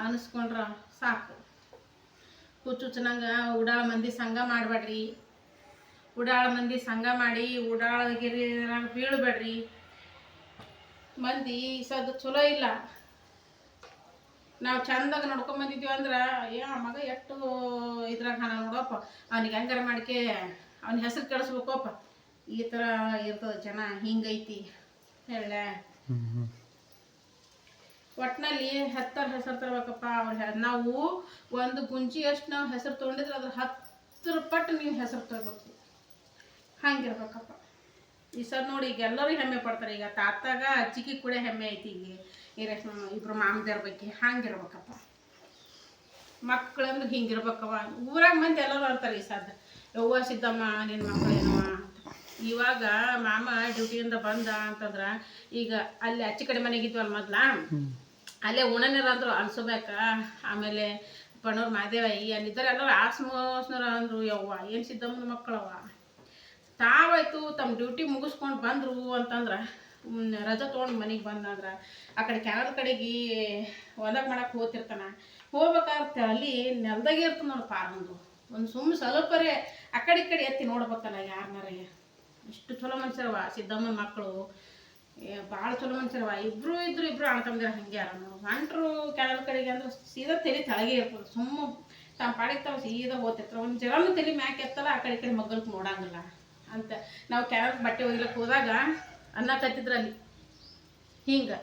ಅನಿಸ್ಕೊಂಡ್ರ ಸಾಕು ಹುಚ್ಚುಚ್ಚನಂಗೆ ಉಡಾಳ ಮಂದಿ ಸಂಘ ಮಾಡಬೇಡ್ರಿ ಉಡಾಳ ಮಂದಿ ಸಂಘ ಮಾಡಿ ಉಡಾಳಗಿರಿನಾಗ ಬೀಳಬೇಡ್ರಿ ಮಂದಿ ಸದ್ದು ಚಲೋ ಇಲ್ಲ ನಾವು ಚಂದಾಗ ನೋಡ್ಕೊಂಬಂದಿದ್ದೀವಿ ಅಂದ್ರೆ ಮಗ ಎಷ್ಟು ಇದ್ರಾಗ ನಾನು ನೋಡಪ್ಪ ಅವ್ನಿಗೆ ಹೆಂಗಾರ ಮಾಡಿಕೆ ಅವ್ನ ಹೆಸರು ಕೆಡಿಸ್ಬೇಕಪ್ಪ ಈ ಥರ ಇರ್ತದೆ ಜನ ಹಿಂಗೈತಿ ಹೇಳ ಒಟ್ಟಿನಲ್ಲಿ ಹೆಸರು ತರ್ಬೇಕಪ್ಪ ಅವ್ರ ನಾವು ಒಂದು ಗುಂಜಿ ಅಷ್ಟು ನಾವು ಹೆಸರು ತೊಗೊಂಡಿದ್ರೆ ಅದ್ರ 10 ಪಟ್ಟು ನೀವು ಹೆಸರು ತರಬೇಕು ಹಂಗಿರ್ಬೇಕಪ್ಪ ಈ ಸರ್ ನೋಡಿ ಈಗ ಎಲ್ಲರೂ ಹೆಮ್ಮೆ ಪಡ್ತಾರೆ ಈಗ ತಾತಾಗ ಅಜ್ಜಿಗೆ ಕೂಡ ಹೆಮ್ಮೆ ಐತಿ ಈಗ ಈ ರೇಷ್ಮೆ ಇಬ್ಬರು ಮಾಮದಿಯರ ಬಗ್ಗೆ ಹಂಗಿರ್ಬೇಕಪ್ಪ ಮಕ್ಕಳಂದ್ರೆ ಹಿಂಗಿರ್ಬೇಕವ ಊರಾಗ ಮಂದಿ ಎಲ್ಲರೂ ಅಂತಾರೆ ಈ ಸಾಧ್ಯ ಯವ್ವ ಸಿದ್ದಮ್ಮ ನಿನ್ನ ಮಕ್ಕಳೇನವ ಇವಾಗ ಮಾಮ ಡ್ಯೂಟಿಯಿಂದ ಬಂದ ಅಂತಂದ್ರೆ ಈಗ ಅಲ್ಲಿ ಅಚ್ಚಿ ಕಡೆ ಮನೆಗಿದ್ವಲ್ಲ ಮೊದ್ಲ ಅಲ್ಲೇ ಉಣನೇರ ಅಂದ್ರು ಅನ್ಸೋಬೇಕ ಆಮೇಲೆ ಪಣೂರು ಮಾದೇವಯ್ಯ ಅಲ್ಲಿದ್ದಾರೆ ಎಲ್ಲರೂ ಆಸ್ಮೋಸ್ನವ್ರು ಅಂದರು ಯವ್ವ ಏನು ಸಿದ್ದಮ್ಮನ ಮಕ್ಕಳವ ತಾವಾಯ್ತು ತಮ್ಮ ಡ್ಯೂಟಿ ಮುಗಿಸ್ಕೊಂಡು ಬಂದರು ಅಂತಂದ್ರೆ ರಜೆ ತೊಗೊಂಡು ಮನೆಗೆ ಬಂದಂದ್ರೆ ಆ ಕಡೆ ಕ್ಯಾನಲ್ ಕಡೆಗೆ ಹೊಲಕ್ಕೆ ಮಾಡಕ್ಕೆ ಹೋಗ್ತಿರ್ತಾನೆ ಹೋಗ್ಬೇಕಾದ್ರೆ ಅಲ್ಲಿ ನೆಲದಾಗೆ ಇರ್ತದೆ ನೋಡಿ ಒಂದು ಸುಮ್ಮನೆ ಸ್ವಲ್ಪರೇ ಆ ಕಡೆ ಈ ಕಡೆ ಎತ್ತಿ ನೋಡ್ಬೇಕಲ್ಲ ಯಾರನ್ನಾರೇ ಇಷ್ಟು ಚಲೋ ಮನುಷ್ಯರವ ಸಿದ್ದಮ್ಮನ ಮಕ್ಕಳು ಭಾಳ ಚಲೋ ಮನುಷ್ಯರವ ಇಬ್ಬರು ಅಣ್ಣ ತಮ್ಮದಿರ ಹಂಗೆ ಯಾರ ನೋಡು ಹೊಂಟ್ರು ಕ್ಯಾನಲ್ ಕಡೆಗೆ ಅಂದ್ರೆ ಸೀದಾ ತಲೆ ತೆಳಗೆ ಇರ್ತದೆ ಸುಮ್ಮ ತಮ್ಮ ಪಾಡಿಗೆ ತಾವು ಸೀದಾ ಹೋಗ್ತಿರ್ತಾರೆ ಒಂದು ಜರನು ತಲೆ ಮ್ಯಾಕೆ ಎತ್ತಲ್ಲ ಆ ಕಡೆ ಈ ಕಡೆ ಮಗ್ಗಲ್ಗೆ ನೋಡಂಗಿಲ್ಲ ಅಂತ ನಾವು ಕ್ಯಾನಲ್ ಬಟ್ಟೆ ಒಯ್ಲಕ್ಕೆ ಹೋದಾಗ ಅನ್ನ ಕತ್ತಿದ್ರಲ್ಲಿ ಹಿಂಗೆ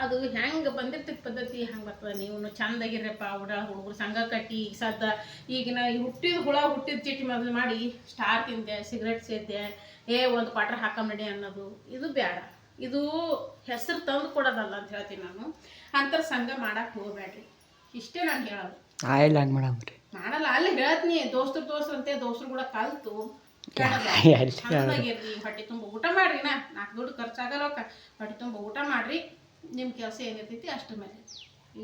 ಅದು ಹೆಂಗೆ ಬಂದಿರ್ತೈತೆ ಪದ್ಧತಿ ಹಂಗೆ ಬರ್ತದೆ ನೀವು ಚಂದಾಗಿರಪ್ಪ ಹುಡುಗರು ಸಂಘ ಕಟ್ಟಿ ಈಗ ಸದ್ದ ಈಗಿನ ಹುಟ್ಟಿದ ಚೀಟಿ ಮೊದಲು ಮಾಡಿ ಸ್ಟಾರ್ ತಿಂದೆ ಸಿಗರೇಟ್ ಸೇದ್ದೆ ಒಂದು ಕ್ವಾಟ್ರ್ ಹಾಕೊಂಬಿಡಿ ಅನ್ನೋದು ಇದು ಬೇಡ ಇದು ಹೆಸರು ತಂದು ಕೊಡೋದಲ್ಲ ಅಂತ ಹೇಳ್ತೀನಿ ನಾನು ಅಂತರ ಸಂಘ ಮಾಡಕ್ಕೆ ಹೋಗ್ಬೇಡ್ರಿ ಇಷ್ಟೇ ನಾನು ಹೇಳೋದು ಮಾಡಲ್ಲ ಅಲ್ಲಿ ಹೇಳ್ತೀನಿ ದೋಸ್ತರು ಅಂತೆ ದೋಸ್ತರು ಕೂಡ ಕಲ್ತು ಚಂದಾಗಿರ್ರಿ ಹೊಟ್ಟೆ ತುಂಬ ಊಟ ಮಾಡ್ರಿ 4 ದುಡ್ಡು ಖರ್ಚಾಗಲ್ಲ ಹೊಟ್ಟೆ ತುಂಬ ಊಟ ಮಾಡ್ರಿ ನಿಮ್ಮ ಕೆಲಸ ಏನಿರ್ತೈತಿ ಅಷ್ಟರ ಮೇಲೆ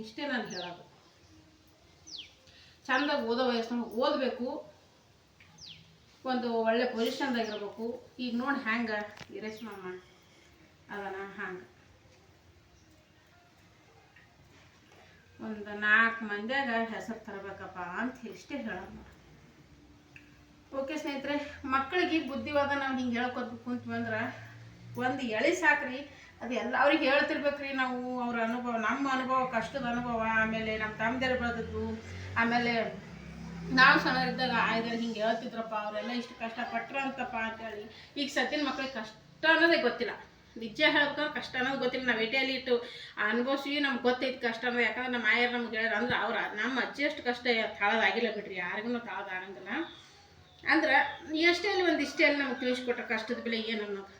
ಇಷ್ಟೇ ನಾನು ಹೇಳೋದು ಚಂದಾಗಿ ಓದೋ ವಯಸ್ಸು ಓದಬೇಕು ಒಂದು ಒಳ್ಳೆ ಪೊಸಿಷನ್ದಾಗಿರ್ಬೇಕು ಈಗ ನೋಡಿ ಹ್ಯಾಂಗೆ ವೀರೇಶ್ ಮಾಮ ಅದನ್ನ ಹಂಗೆ ಒಂದು 4 ಮಂದಿಯಾಗ ಹೆಸರು ತರಬೇಕಪ್ಪ ಅಂತ ಇಷ್ಟೇ ಹೇಳೋದು ನೋಡಿ. ಓಕೆ ಸ್ನೇಹಿತರೆ, ಮಕ್ಕಳಿಗೆ ಬುದ್ಧಿವಾದ ನಾವು ಹಿಂಗೆ ಹೇಳ್ಕೊತ ಕುಂತ್ವಿ ಅಂದ್ರೆ ಒಂದು ಎಳೆ ಸಾಕ್ರಿ ಅದೆಲ್ಲ ಅವ್ರಿಗೆ ಹೇಳ್ತಿರ್ಬೇಕ್ರಿ ನಾವು. ಅವ್ರ ಅನುಭವ, ನಮ್ಮ ಅನುಭವ, ಕಷ್ಟದ ಅನುಭವ, ಆಮೇಲೆ ನಮ್ಮ ತಮ್ಮದೇರು ಬೆಳೆದದ್ದು, ಆಮೇಲೆ ನಾವು ಸಣ್ಣರಿದ್ದಾಗ ಆಯ್ದಾರೆ ಹಿಂಗೆ ಹೇಳ್ತಿದ್ರಪ್ಪ, ಅವರೆಲ್ಲ ಇಷ್ಟು ಕಷ್ಟಪಟ್ರ ಅಂತಪ್ಪ ಅಂತೇಳಿ. ಈಗ ಸದ್ಯನ ಮಕ್ಳಿಗೆ ಕಷ್ಟ ಅನ್ನೋದೇ ಗೊತ್ತಿಲ್ಲ. ನಿಜ ಹೇಳ್ಬೇಕಂದ್ರೆ ಕಷ್ಟ ಅನ್ನೋದು ಗೊತ್ತಿಲ್ಲ. ನಾವು ಎಟೆಯಲ್ಲಿ ಇಟ್ಟು ಅನುಭವಿಸಿ ನಮ್ಗೆ ಗೊತ್ತೈತಿ ಕಷ್ಟ ಅನ್ನೋದು. ಯಾಕಂದ್ರೆ ನಮ್ಮ ಆಯರ್ ನಮ್ಗೆ ಹೇಳ್ಯಾರ ಅಂದ್ರೆ ನಮ್ಮ ಅಜ್ಜಿ ಅಷ್ಟು ಕಷ್ಟ ತಾಳದಾಗಿಲ್ಲ ಬಿಡ್ರಿ, ಯಾರಿಗೂ ತಾಳದಾಗಂಗಿಲ್ಲ. ಅಂದ್ರೆ ಎಷ್ಟೇ ಅಲ್ಲಿ ಒಂದು ಇಷ್ಟೇ ಅಲ್ಲಿ ನಮ್ಗೆ ತಿಳಿಸ್ಕೊಟ್ರೆ ಕಷ್ಟದ ಬೆಲೆ ಏನು ಅನ್ನೋದು.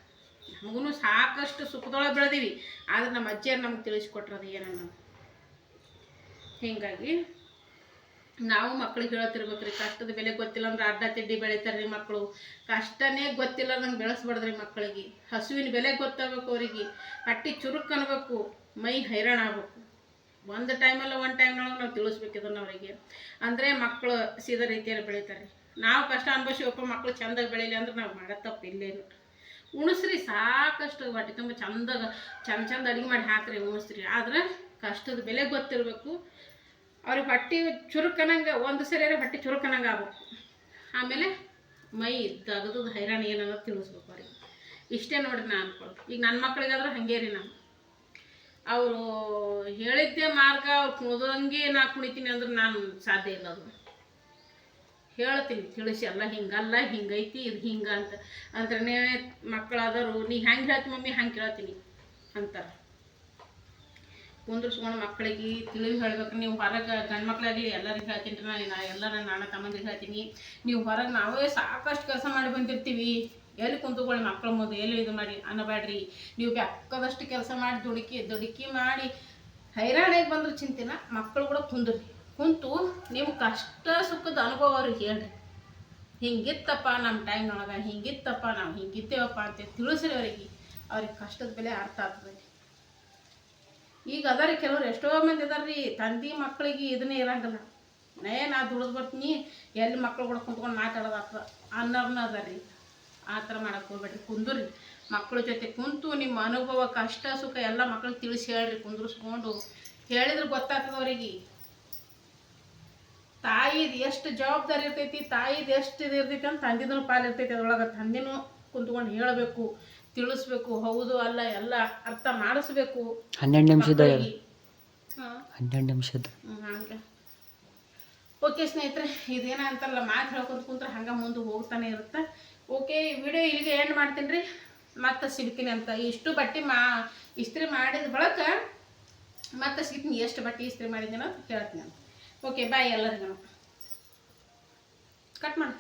ನಮಗೂ ಸಾಕಷ್ಟು ಸುಖದೊಳಗೆ ಬೆಳೆದೀವಿ, ಆದ್ರೆ ನಮ್ಮ ಅಜ್ಜಿಯರು ನಮ್ಗೆ ತಿಳಿಸ್ಕೊಟ್ರದು ಏನನ್ನೋದು. ಹೀಗಾಗಿ ನಾವು ಮಕ್ಳಿಗೆ ಹೇಳ್ತಿರ್ಬೇಕ್ರಿ, ಕಷ್ಟದ ಬೆಲೆ ಗೊತ್ತಿಲ್ಲ ಅಂದ್ರೆ ಅಡ್ಡ ತಿಡ್ಡಿ ಬೆಳಿತಾರ್ರಿ ಮಕ್ಕಳು. ಕಷ್ಟನೇ ಗೊತ್ತಿಲ್ಲ ನಂಗೆ ಬೆಳೆಸ್ಬಾರ್ದ್ರಿ ಮಕ್ಕಳಿಗೆ. ಹಸುವಿನ ಬೆಲೆ ಗೊತ್ತಾಗಬೇಕು ಅವರಿಗೆ, ಹೊಟ್ಟೆ ಚುರುಕು ಅನ್ಬೇಕು, ಮೈ ಹೈರಾಣ ಆಗ್ಬೇಕು. ಒಂದು ಟೈಮ್ನೊಳಗೆ ನಾವು ತಿಳಿಸ್ಬೇಕು ಇದನ್ನು ಅವರಿಗೆ. ಅಂದರೆ ಮಕ್ಕಳು ಸೀದಾ ರೀತಿಯಲ್ಲಿ ಬೆಳಿತಾರೆ. ನಾವು ಕಷ್ಟ ಅನುಭವಿಸಿವಪ್ಪ, ಮಕ್ಕಳು ಚೆಂದಾಗಿ ಬೆಳೀಲಿ ಅಂದ್ರೆ ನಾವು ಮಾಡೋ ತಪ್ಪು ಇಲ್ಲೇನು. ಉಣಿಸ್ರಿ ಸಾಕಷ್ಟು, ಹೊಟ್ಟೆ ತುಂಬ ಚಂದ ಅಡುಗೆ ಮಾಡಿ ಹಾಕ್ರಿ, ಉಣಿಸ್ರಿ. ಆದ್ರೆ ಕಷ್ಟದ ಬೆಲೆ ಗೊತ್ತಿರಬೇಕು. ಅವ್ರಿಗೆ ಹೊಟ್ಟೆ ಚುರುಕನಂಗೆ, ಒಂದು ಸರಿಯಾರೆ ಹೊಟ್ಟೆ ಚುರುಕನಂಗೆ ಆಗ್ಬೇಕು. ಆಮೇಲೆ ಮೈ ತೆಗೆದು ಹೈರಾಣ ಏನನ್ನೋದು ತಿಳಿಸ್ಬೇಕು ಅವ್ರಿಗೆ. ಇಷ್ಟೇ ನೋಡ್ರಿ ನಾನು ಅನ್ಕೊಳ್ಳೋದು. ಈಗ ನನ್ನ ಮಕ್ಳಿಗಾದ್ರೆ ಹಾಗೆ ರೀ, ನಾನು ಅವರು ಹೇಳಿದ್ದೆ ಮಾರ್ಗ ಅವ್ರು ಕುಣಿದಂಗೆ ನಾ ಕುಣಿತೀನಿ ಅಂದ್ರೆ ನಾನು ಸಾಧ್ಯ ಇಲ್ಲ. ಅದು ಹೇಳ್ತೀನಿ ತಿಳಿಸಿ, ಎಲ್ಲ ಹಿಂಗಲ್ಲ, ಹಿಂಗೈತಿ, ಇದು ಹಿಂಗೆ ಅಂತ ಅಂದ್ರೆ ಮಕ್ಕಳಾದರೂ ನೀ ಹೆಂಗೆ ಹೇಳ್ತೀನಿ ಮಮ್ಮಿ ಹಂಗೆ ಕೇಳ್ತೀನಿ ಅಂತಾರೆ. ಕುಂದ್ರಿಸ್ಕೊಂಡು ಮಕ್ಕಳಿಗೆ ತಿಳಿದು ಹೇಳ್ಬೇಕು. ನೀವು ಹೊರಗೆ ಗಂಡು ಮಕ್ಕಳಾಗಲಿ ಎಲ್ಲರಿಗೆ ಹೇಳ್ತೀನಿ ರೀ, ನಾನು ನಾಣ್ಣ ತಮ್ಮಂದಿರಿಗೆ ಹೇಳ್ತೀನಿ, ನೀವು ಹೊರಗೆ ನಾವೇ ಸಾಕಷ್ಟು ಕೆಲಸ ಮಾಡಿ ಬಂದಿರ್ತೀವಿ, ಎಲ್ಲಿ ಕುಂತ್ಕೊಳ್ಳಿ ಮಕ್ಕಳ ಮುಂದೆ ಎಲ್ಲಿ ಇದು ಮಾಡಿ ಅನ್ನಬೇಡ್ರಿ. ನೀವು ಬೆಕ್ಕದಷ್ಟು ಕೆಲಸ ಮಾಡಿ ದುಡುಕಿ ಮಾಡಿ ಹೈರಾಣಿಗೆ ಬಂದ್ರೆ ಚಿಂತಿನ, ಮಕ್ಕಳು ಕೂಡ ಕುಂತು ನೀವು ಕಷ್ಟ ಸುಖದ ಅನುಭವ ಅವ್ರಿಗೆ ಹೇಳ್ರಿ. ಹಿಂಗಿತ್ತಪ್ಪ ನಮ್ಮ ಟೈಮ್ನೊಳಗೆ, ಹಿಂಗಿತ್ತಪ್ಪ ನಾವು ಹಿಂಗಿದ್ದೇವಪ್ಪ ಅಂತ ತಿಳಿಸ್ರಿ ಅವ್ರಿಗೆ ಕಷ್ಟದ ಬೆಲೆ ಅರ್ಥ ಆಗ್ತದೆ. ಈಗ ಅದಾರಿ ಕೆಲವ್ರು, ಎಷ್ಟೋ ಮಂದಿ ಅದಾರ್ರಿ ತಂದೆ ಮಕ್ಕಳಿಗೆ ಇದನ್ನೇ ಇರಂಗಿಲ್ಲ. ನಾ ದುಡಿದು ಬರ್ತೀನಿ, ಎಲ್ಲಿ ಮಕ್ಳು ಕೂಡ ಕುಂತ್ಕೊಂಡು ಮಾತಾಡೋದಾಗ್ತದೆ ಅನ್ನೋರ್ನ ಅದಾರ್ರಿ. ಆ ಥರ ಮಾಡಕ್ಕೆ ಹೋಗ್ಬೇಡ್ರಿ. ಕುಂದ್ರಿ ಮಕ್ಕಳ ಜೊತೆ ಕುಂತು ನಿಮ್ಮ ಅನುಭವ, ಕಷ್ಟ ಸುಖ ಎಲ್ಲ ಮಕ್ಳಿಗೆ ತಿಳಿಸಿ ಹೇಳ್ರಿ. ಕುಂದ್ರಿಸ್ಕೊಂಡು ಹೇಳಿದ್ರೆ ಗೊತ್ತಾಗ್ತದೆ ಅವರಿಗೆ. ತಾಯಿದು ಎಷ್ಟು ಜವಾಬ್ದಾರಿ ಇರ್ತೈತಿ, ತಾಯಿದು ಎಷ್ಟು ಇದು ಇರ್ತೈತಿ ಅಂತ ತಂದಿನೂ ಪಾಲು ಇರ್ತೈತಿ. ಅದ್ರೊಳಗೆ ತಂದಿನೂ ಕುಂತ್ಕೊಂಡು ಹೇಳಬೇಕು, ತಿಳಿಸ್ಬೇಕು, ಹೌದು ಅಲ್ಲ ಎಲ್ಲ ಅರ್ಥ ಮಾಡಿಸ್ಬೇಕು. 12 ನಿಮಿಷದ 12 ನಿಮಿಷದ ಹಂಗೆ. ಓಕೆ ಸ್ನೇಹಿತರೆ, ಇದೇನ ಅಂತಾರಲ್ಲ, ಮಾತು ಹೇಳ್ಕೊಂತ ಕುಂತ್ರೆ ಹಂಗೆ ಮುಂದೆ ಹೋಗ್ತಾನೆ ಇರುತ್ತೆ. ಓಕೆ, ವಿಡಿಯೋ ಇಲ್ಲಿಗೆ ಎಂಡ್ ಮಾಡ್ತೀನಿ ರೀ, ಮತ್ತೆ ಸಿಗ್ತೀನಿ ಅಂತ. ಇಷ್ಟು ಬಟ್ಟೆ ಇಸ್ತ್ರಿ ಮಾಡಿದ ಬಳಕ ಮತ್ತೆ ಸಿಗ್ತೀನಿ, ಎಷ್ಟು ಬಟ್ಟೆ ಇಸ್ತ್ರಿ ಮಾಡಿದ್ದೀನೋ ಅಂತ ಹೇಳ್ತೀನಿ ಅಂತ. ಓಕೆ, ಬಾಯ್ ಎಲ್ಲರಿಗೂ. ಕಟ್ ಮಾಡಿ.